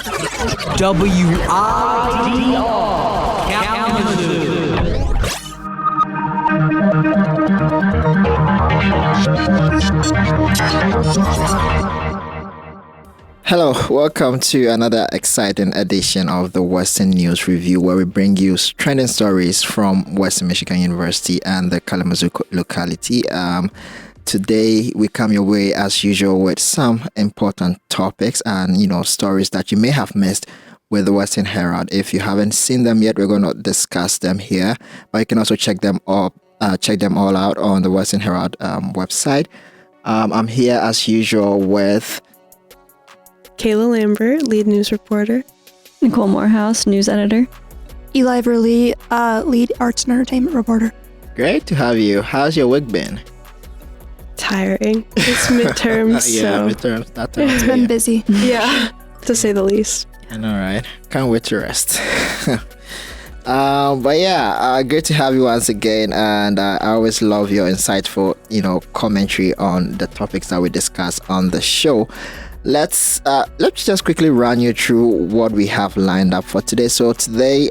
WIDR Kalamazoo. Hello, welcome to another exciting edition of the Western News Review, where we bring you trending stories from Western Michigan University and the Kalamazoo locality. Today, we come your way as usual with some important topics and, stories that you may have missed with the Western Herald. If you haven't seen them yet, we're going to discuss them here, but you can also check them all out on the Western Herald website. I'm here as usual with Kayla Lambert, lead news reporter. Nicole Morehouse, news editor. Eli Verlee, lead arts and entertainment reporter. Great to have you. How's your week been? Tiring. It's midterms. Midterms. It's been busy. Yeah, to say the least. I know, right? Can't wait to rest. Great to have you once again, and I always love your insightful, commentary on the topics that we discuss on the show. Let's just quickly run you through what we have lined up for today. So today,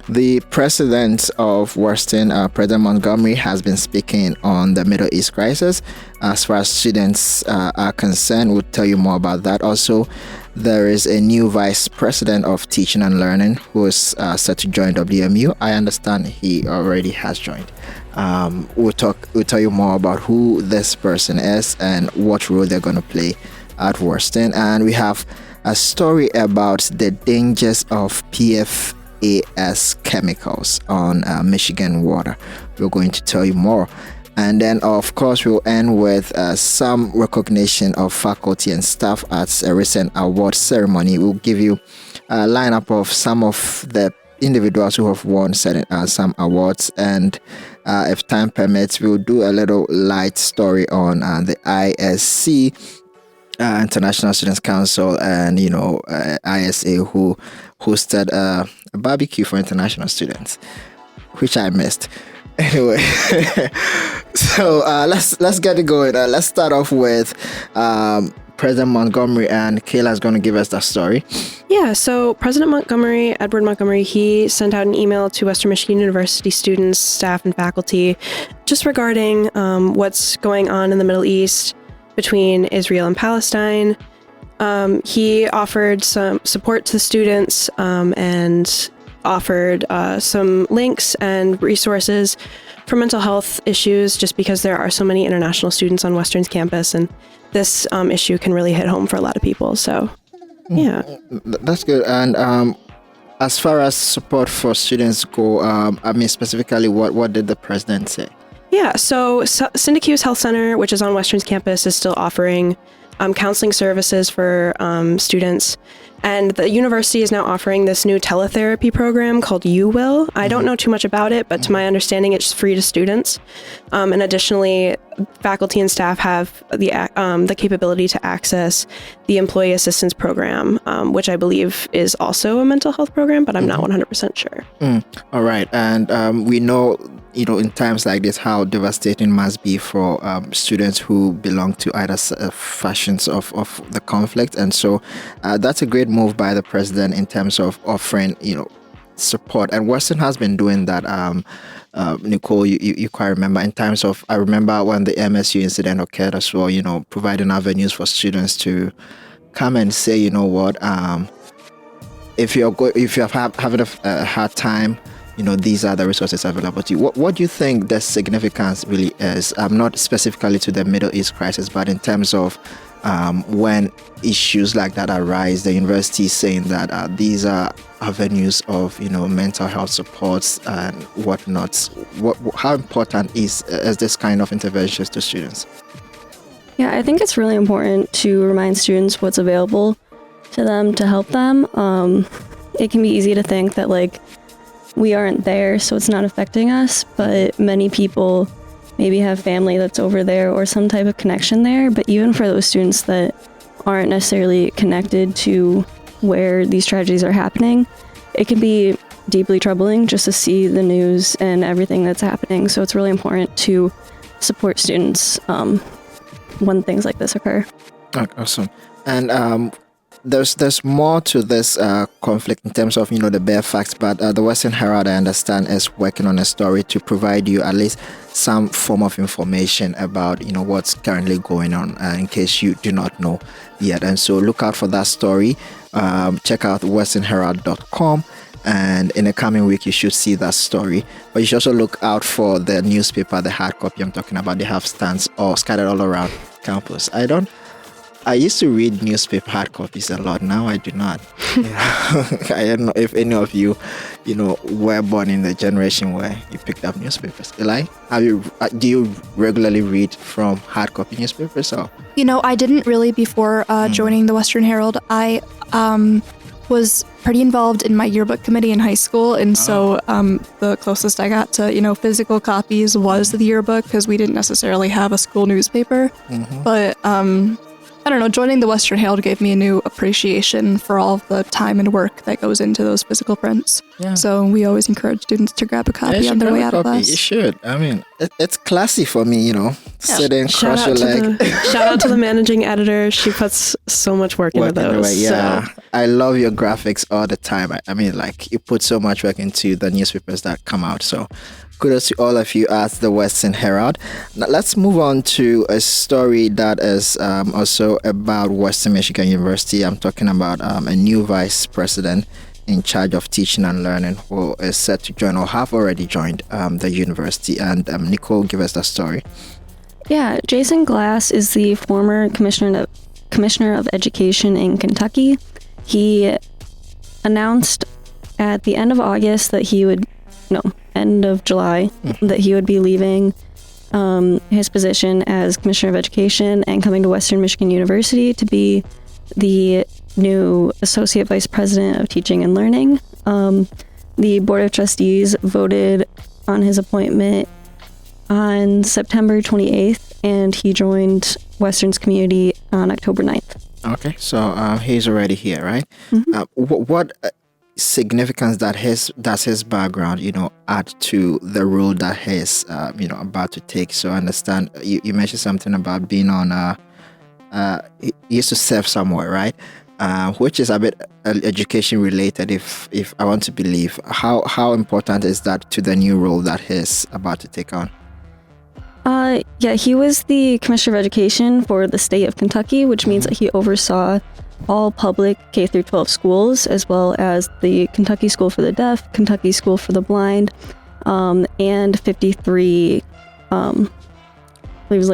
the president of Western, President Montgomery, has been speaking on the Middle East crisis. As far as students are concerned, we'll tell you more about that. Also, there is a new vice president of teaching and learning who is set to join WMU. I understand he already has joined. We'll tell you more about who this person is and what role they're going to play at Western. And we have a story about the dangers of PFAS chemicals on Michigan water. We're going to tell you more. And then, of course, we'll end with some recognition of faculty and staff at a recent award ceremony. We'll give you a lineup of some of the individuals who have won some awards. And if time permits, we'll do a little light story on the ISC, International Students Council, and ISA, who hosted a barbecue for international students, which I missed. Anyway, so let's get it going. Let's start off with President Montgomery, and Kayla is going to give us that story. Yeah, so President Edward Montgomery, he sent out an email to Western Michigan University students, staff, and faculty just regarding what's going on in the Middle East between Israel and Palestine. He offered some support to the students and offered some links and resources for mental health issues, just because there are so many international students on Western's campus, and this issue can really hit home for a lot of people. So, yeah. That's good. And as far as support for students go, specifically, what did the president say? Yeah, so Syracuse Health Center, which is on Western's campus, is still offering counseling services for students. And the university is now offering this new teletherapy program called You Will. I don't know too much about it, but to my understanding, it's free to students. And additionally, faculty and staff have the capability to access the Employee Assistance Program, which I believe is also a mental health program, but I'm not 100% sure. All right. And we know, in times like this, how devastating it must be for students who belong to either factions of the conflict. And so that's a great move by the president in terms of offering, support. And Western has been doing that. Nicole, you quite remember in terms of, I remember when the MSU incident occurred as well, providing avenues for students to come and say, if you're having a hard time, these are the resources available to you. What do you think the significance really is? Not specifically to the Middle East crisis, but in terms of when issues like that arise, the university is saying that these are avenues of mental health supports and whatnot. How important is this kind of interventions to students? Yeah, I think it's really important to remind students what's available to them to help them. It can be easy to think that we aren't there, so it's not affecting us, but many people maybe have family that's over there or some type of connection there. But even for those students that aren't necessarily connected to where these tragedies are happening, it can be deeply troubling just to see the news and everything that's happening. So it's really important to support students when things like this occur. Awesome. And there's more to this conflict in terms of the bare facts, but the Western Herald, I understand, is working on a story to provide you at least some form of information about what's currently going on, in case you do not know yet. And so look out for that story. Check out westernherald.com, and in the coming week you should see that story. But you should also look out for the newspaper, the hard copy I'm talking about. They have stands all scattered all around campus. I used to read newspaper hard copies a lot. Now I do not. I don't know if any of you, were born in the generation where you picked up newspapers. Eli, do you regularly read from hard copy newspapers? Or? I didn't really before joining the Western Herald. I was pretty involved in my yearbook committee in high school, and so the closest I got to physical copies was the yearbook, because we didn't necessarily have a school newspaper. But I don't know, joining the Western Herald gave me a new appreciation for all of the time and work that goes into those physical prints. Yeah. So we always encourage students to grab a copy on their way out of class. You should. I mean, it's classy for me, sitting, cross your leg. Shout out to the managing editor. She puts so much work into those. Yeah. So. I love your graphics all the time. I mean, you put so much work into the newspapers that come out. So kudos to all of you at the Western Herald. Now let's move on to a story that is also about Western Michigan University. I'm talking about a new vice president in charge of teaching and learning who is set to join or have already joined the university. And Nicole, give us the story. Yeah, Jason Glass is the former commissioner of education in Kentucky. He announced at the end of August that end of July, that he would be leaving his position as Commissioner of Education and coming to Western Michigan University to be the new Associate Vice President of Teaching and Learning. The Board of Trustees voted on his appointment on September 28th, and he joined Western's community on October 9th. Okay, so he's already here, right? What significance does his background add to the role that he's about to take? So I understand you mentioned something about being on he used to serve somewhere, right? Which is a bit education related, if I want to believe. How important is that to the new role that he's about to take on? Yeah, he was the Commissioner of Education for the state of Kentucky, which means that he oversaw all public K through 12 schools, as well as the Kentucky School for the Deaf, Kentucky School for the Blind, and 53, I believe it was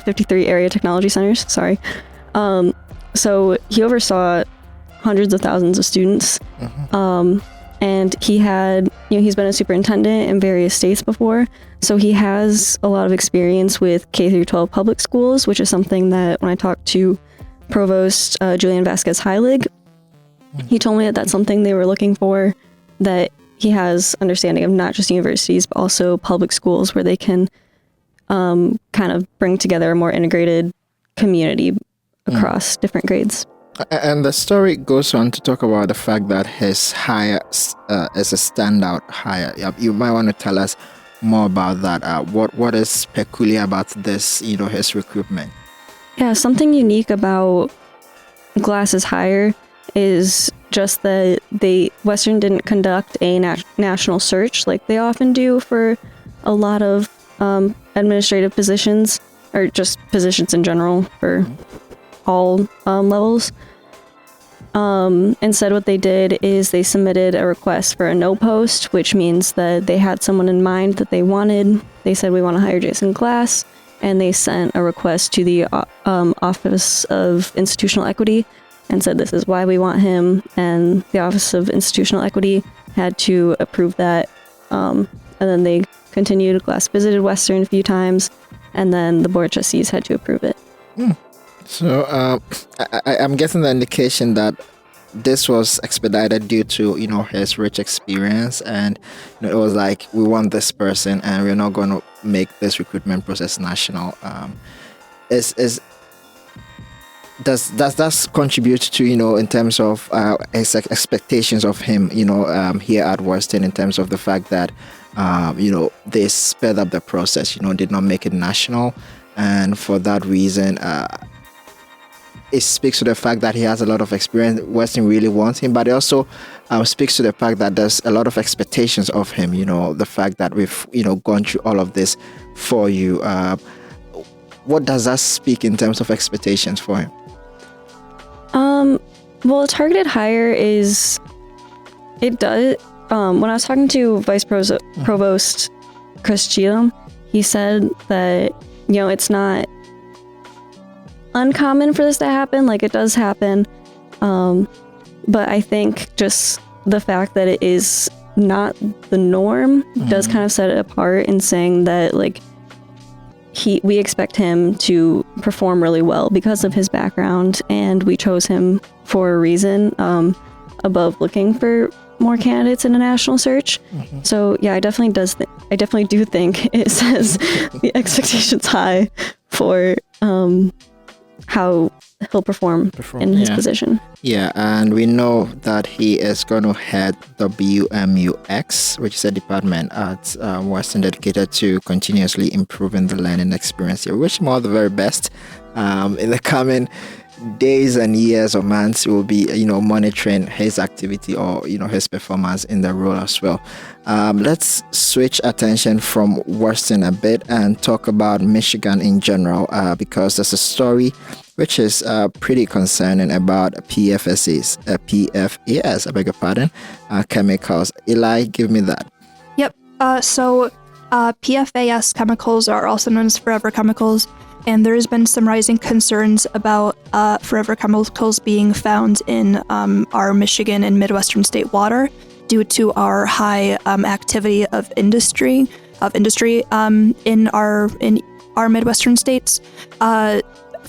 53 area technology centers. Sorry. So he oversaw hundreds of thousands of students, and he had, he's been a superintendent in various states before, so he has a lot of experience with K through 12 public schools, which is something that when I talked to Provost Julian Vasquez Heilig, he told me that that's something they were looking for, that he has understanding of not just universities, but also public schools where they can kind of bring together a more integrated community across different grades. And the story goes on to talk about the fact that his hire is a standout hire. You might want to tell us more about that. What is peculiar about this, his recruitment? Yeah, something unique about Glass's hire is just that Western didn't conduct a national search like they often do for a lot of administrative positions, or just positions in general for all levels. Instead, what they did is they submitted a request for a no post, which means that they had someone in mind that they wanted. They said, we want to hire Jason Glass, and they sent a request to the Office of Institutional Equity and said, this is why we want him, and the Office of Institutional Equity had to approve that, and then they continued. Glass visited Western a few times, and then the Board of Trustees had to approve it. So I'm getting the indication that this was expedited due to his rich experience, and it was like, we want this person and we're not going to make this recruitment process national. Does that contribute to in terms of expectations of him here at Western, in terms of the fact that they sped up the process, did not make it national, and for that reason it speaks to the fact that he has a lot of experience. Western really wants him, but it also speaks to the fact that there's a lot of expectations of him. The fact that we've gone through all of this for you. What does that speak in terms of expectations for him? Well, a targeted hire does. When I was talking to Vice Provost Chris Cheatham, he said that it's not uncommon for this to happen. Like, it does happen, but I think just the fact that it is not the norm does kind of set it apart in saying that like we expect him to perform really well because of his background, and we chose him for a reason, above looking for more candidates in a national search. So yeah, I definitely do think it says the expectation's high for how he'll perform in his position. Yeah, and we know that he is going to head WMUX, which is a department at Western dedicated to continuously improving the learning experience here. We wish him all the very best. In the coming days and years or months, we will be monitoring his activity or his performance in the role as well. Let's switch attention from Western a bit and talk about Michigan in general, because there's a story which is pretty concerning about PFAS, PFAS, I beg your pardon, chemicals. Eli, give me that. Yep. So PFAS chemicals are also known as forever chemicals, and there has been some rising concerns about forever chemicals being found in our Michigan and Midwestern state water due to our high activity of industry in our Midwestern states.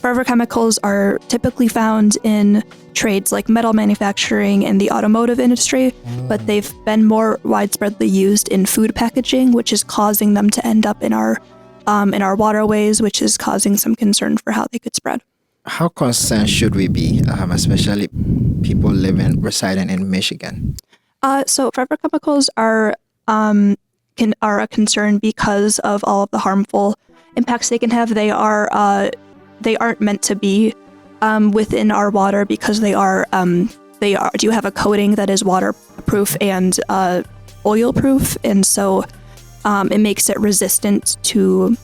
Forever chemicals are typically found in trades like metal manufacturing and the automotive industry, but they've been more widespreadly used in food packaging, which is causing them to end up in our waterways, which is causing some concern for how they could spread. How concerned should we be, especially people residing in Michigan? So forever chemicals are a concern because of all of the harmful impacts they can have. They aren't meant to be within our water because they do have a coating that is waterproof and oil proof, and so it makes it resistant to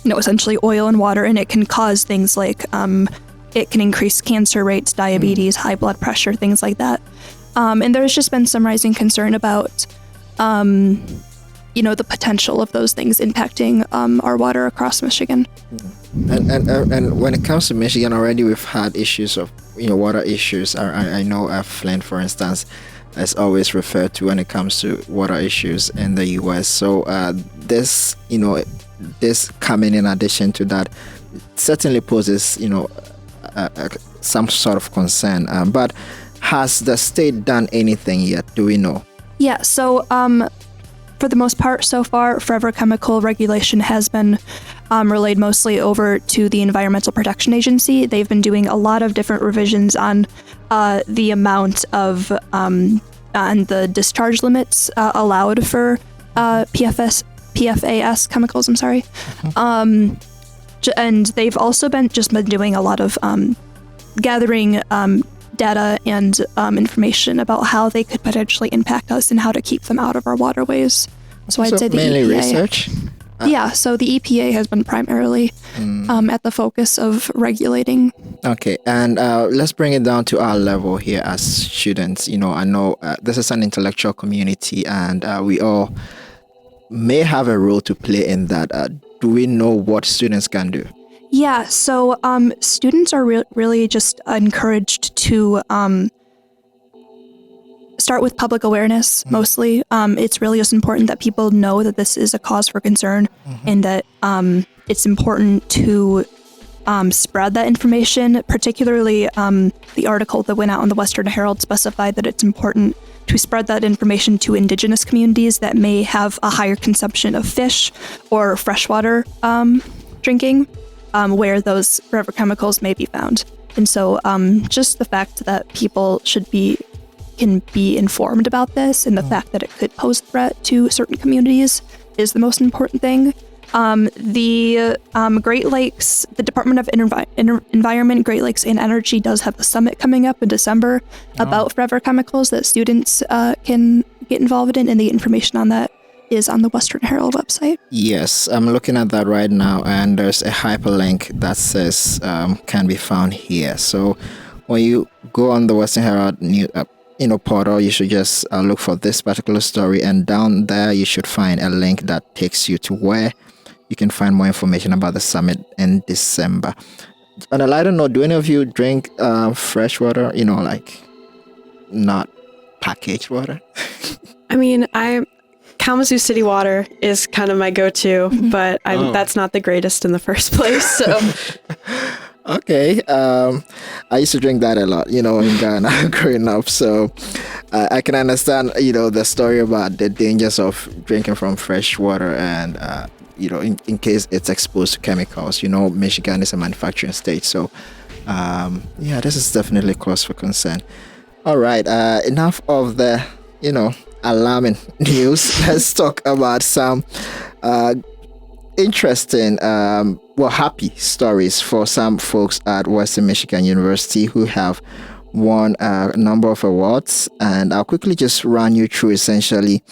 essentially oil and water, and it can cause things like it can increase cancer rates, diabetes, high blood pressure, things like that. And there's just been some rising concern about the potential of those things impacting our water across Michigan. And when it comes to Michigan, already we've had issues of water issues. I know Flint, for instance, is always referred to when it comes to water issues in the U.S. So this coming in addition to that certainly poses some sort of concern. But has the state done anything yet? Do we know? Yeah. So for the most part, so far, forever chemical regulation has been relayed mostly over to the Environmental Protection Agency. They've been doing a lot of different revisions on the amount of and the discharge limits allowed for PFAS chemicals. I'm sorry. And they've also been doing a lot of gathering data and information about how they could potentially impact us and how to keep them out of our waterways. So I'd say the mainly EPA, research? Yeah, so the EPA has been primarily at the focus of regulating. Okay, and let's bring it down to our level here as students. I know this is an intellectual community, and we all may have a role to play in that. Do we know what students can do? Yeah, so students are really just encouraged to start with public awareness, mostly. It's really just important that people know that this is a cause for concern, and that it's important to spread that information. Particularly, the article that went out on the Western Herald specified that it's important to spread that information to indigenous communities that may have a higher consumption of fish or freshwater drinking, where those forever chemicals may be found. And so just the fact that people can be informed about this, and the fact that it could pose a threat to certain communities is the most important thing. The Great Lakes, the Department of Environment, Great Lakes and Energy does have a summit coming up in December about forever chemicals that students can get involved in, and the information on that is on the Western Herald website. Yes, I'm looking at that right now, and there's a hyperlink that says can be found here. So when you go on the Western Herald portal, you should just look for this particular story, and down there you should find a link that takes you to where you can find more information about the summit in December. On a lighter note, do any of you drink fresh water? Like not packaged water? I mean, Kalamazoo City water is kind of my go-to, but that's not the greatest in the first place. So, okay, I used to drink that a lot, in Ghana growing up. So I can understand, the story about the dangers of drinking from fresh water, and in case it's exposed to chemicals. Michigan is a manufacturing state, so this is definitely cause for concern. All right, enough of the alarming news. Let's talk about some interesting, happy stories for some folks at Western Michigan University who have won a number of awards. And I'll quickly just run you through essentially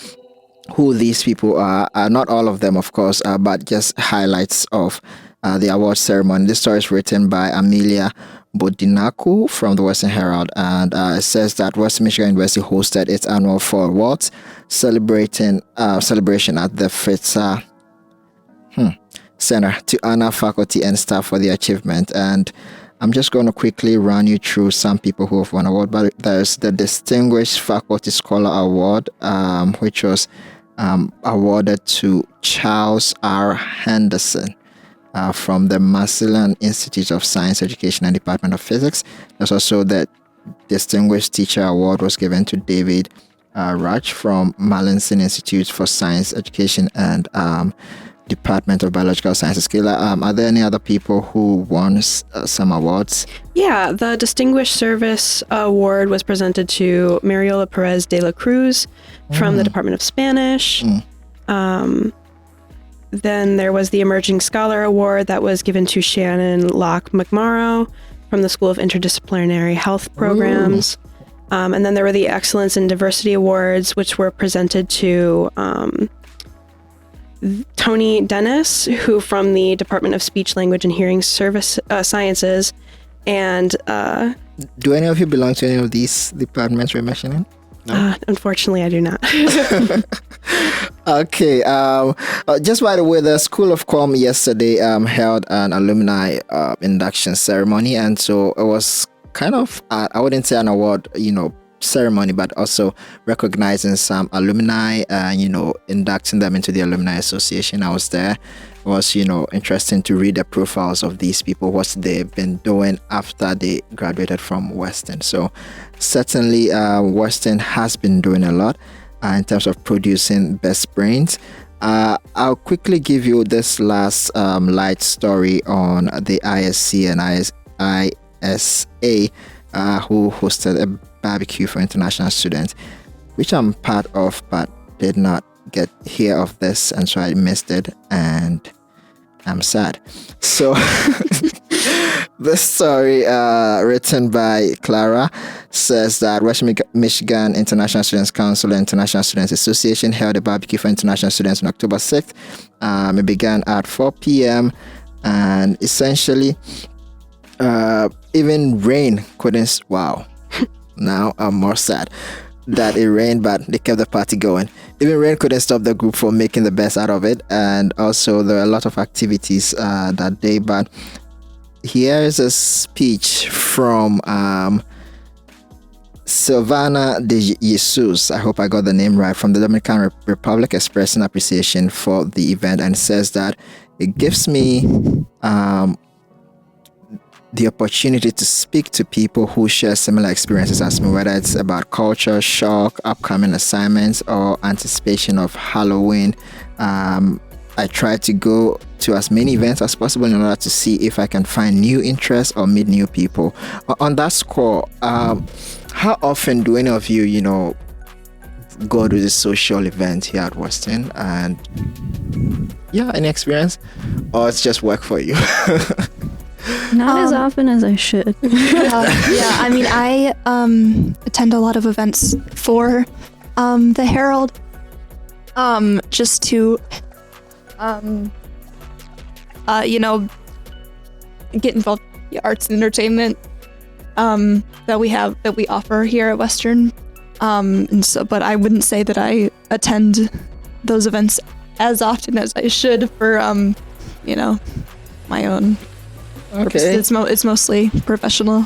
who these people are. Not all of them, of course, but just highlights of the award ceremony. This story is written by Amelia Bodinaku from the Western Herald, and it says that Western Michigan University hosted its annual fall awards celebration at the Fritzer Center to honor faculty and staff for their achievement. And I'm just going to quickly run you through some people who have won award. But there's the Distinguished Faculty Scholar Award, which was awarded to Charles R. Henderson from the Massillon Institute of Science Education and Department of Physics. There's also the Distinguished Teacher Award was given to David Raj from Mallinson Institute for Science Education and Department of Biological Sciences. Kayla, are there any other people who won some awards? Yeah, the Distinguished Service Award was presented to Mariola Perez de la Cruz from the Department of Spanish. Then there was the Emerging Scholar Award that was given to Shannon Locke McMorrow from the School of Interdisciplinary Health Programs. And then there were the Excellence in Diversity Awards, which were presented to Tony Dennis, who from the Department of Speech, Language, and Hearing Sciences. And do any of you belong to any of these departments we're mentioning? No? Unfortunately, I do not. Okay. Just by the way, the School of Com yesterday held an alumni induction ceremony, and so it was kind of I wouldn't say an award, ceremony, but also recognizing some alumni and inducting them into the Alumni Association. I was there. It was interesting to read the profiles of these people, what they've been doing after they graduated from Western. So certainly Western has been doing a lot in terms of producing best brains. I'll quickly give you this last light story on the ISC and ISA who hosted a barbecue for international students, which I'm part of, but did not get hear of this, and so I missed it, and I'm sad. So this story written by Clara says that Western Michigan International Students Council and International Students Association held a barbecue for international students on October 6th. It began at 4 p.m. and essentially even rain couldn't. Wow. Now I'm more sad that it rained, but they kept the party going. Even rain couldn't stop the group from making the best out of it, and also there are a lot of activities that day. But here is a speech from Silvana de Jesus, I hope I got the name right, from the Dominican Republic, expressing appreciation for the event, and says that it gives me the opportunity to speak to people who share similar experiences as me, whether it's about culture shock, upcoming assignments, or anticipation of Halloween. I try to go to as many events as possible in order to see if I can find new interests or meet new people. On that score, how often do any of you, go to the social event here at Western? And yeah, any experience, or it's just work for you? Not as often as I should. Yeah, I mean, I attend a lot of events for the Herald, just to, get involved in the arts and entertainment that we offer here at Western. But I wouldn't say that I attend those events as often as I should for my own purposes. It's mostly professional.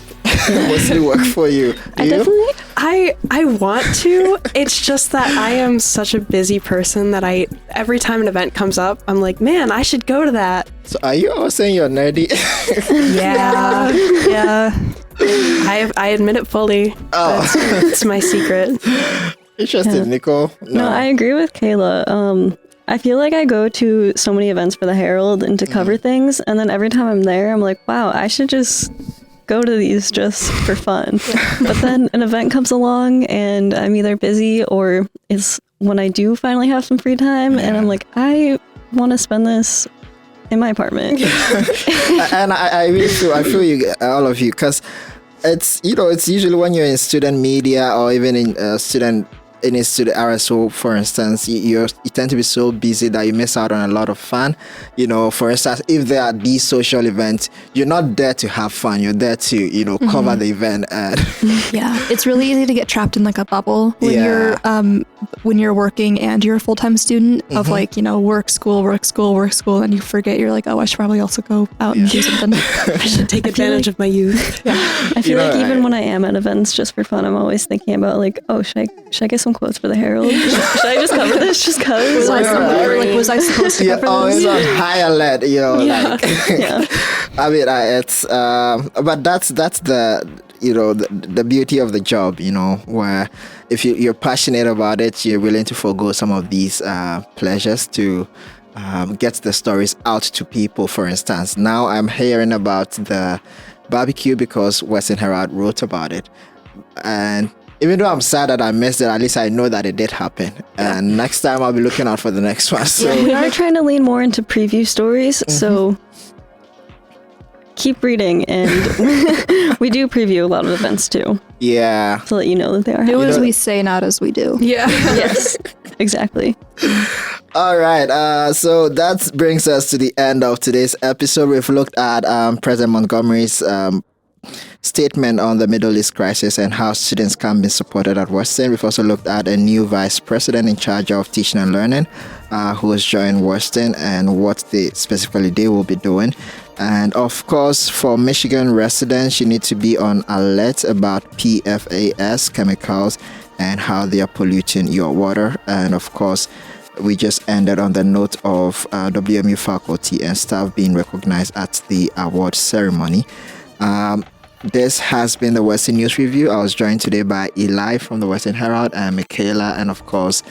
Mostly work for you. Do you? Definitely. I want to. It's just that I am such a busy person that every time an event comes up, I'm like, man, I should go to that. So are you all saying you're nerdy? Yeah. Yeah. I admit it fully. Oh. It's my secret. Interesting, Yeah. Nicole. No, I agree with Kayla. I feel like I go to so many events for the Herald and to cover things, and then every time I'm there, I'm like, wow, I should just go to these just for fun. But then an event comes along and I'm either busy or it's when I do finally have some free time and I'm like, I want to spend this in my apartment. And I really feel you, all of you, because it's usually when you're in student media or even in any student RSO, for instance, you tend to be so busy that you miss out on a lot of fun. For instance, if there are these social events, you're not there to have fun. You're there to, cover the event. And Yeah, it's really easy to get trapped in like a bubble when you're working and you're a full-time student of work, school, and you forget you're like, oh, I should probably also go out and do something. I should take advantage of my youth. I feel like even when I am at events just for fun, I'm always thinking about like, oh, should I get some quotes for the Herald? Should I just cover this just cause? Was I supposed to cover always this? on high alert, Yeah. I mean, it's but that's the the beauty of the job, where if you're passionate about it, you're willing to forego some of these pleasures to get the stories out to people. For instance, now I'm hearing about the barbecue because Western Herald wrote about it, and even though I'm sad that I missed it, at least I know that it did happen. And next time I'll be looking out for the next one. So We are trying to lean more into preview stories, so keep reading, and we do preview a lot of events too, yeah. to let you know that they are Do happening. as we say, not as we do. Yeah. Yes, exactly. All right. So that brings us to the end of today's episode. We've looked at President Montgomery's statement on the Middle East crisis and how students can be supported at Western. We've also looked at a new vice president in charge of teaching and learning who has joined Western and what they will be doing. And of course, for Michigan residents, you need to be on alert about PFAS chemicals and how they are polluting your water. And of course, we just ended on the note of WMU faculty and staff being recognized at the award ceremony. This has been the Western News Review. I was joined today by Eli from the Western Herald and Kayla, and of course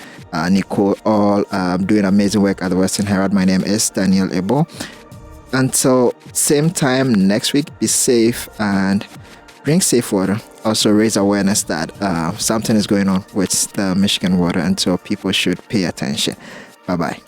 Nicole, all doing amazing work at the Western Herald. My name is Daniel Ebo. Until same time next week, be safe and drink safe water. Also raise awareness that something is going on with the Michigan water, and so people should pay attention. Bye-bye.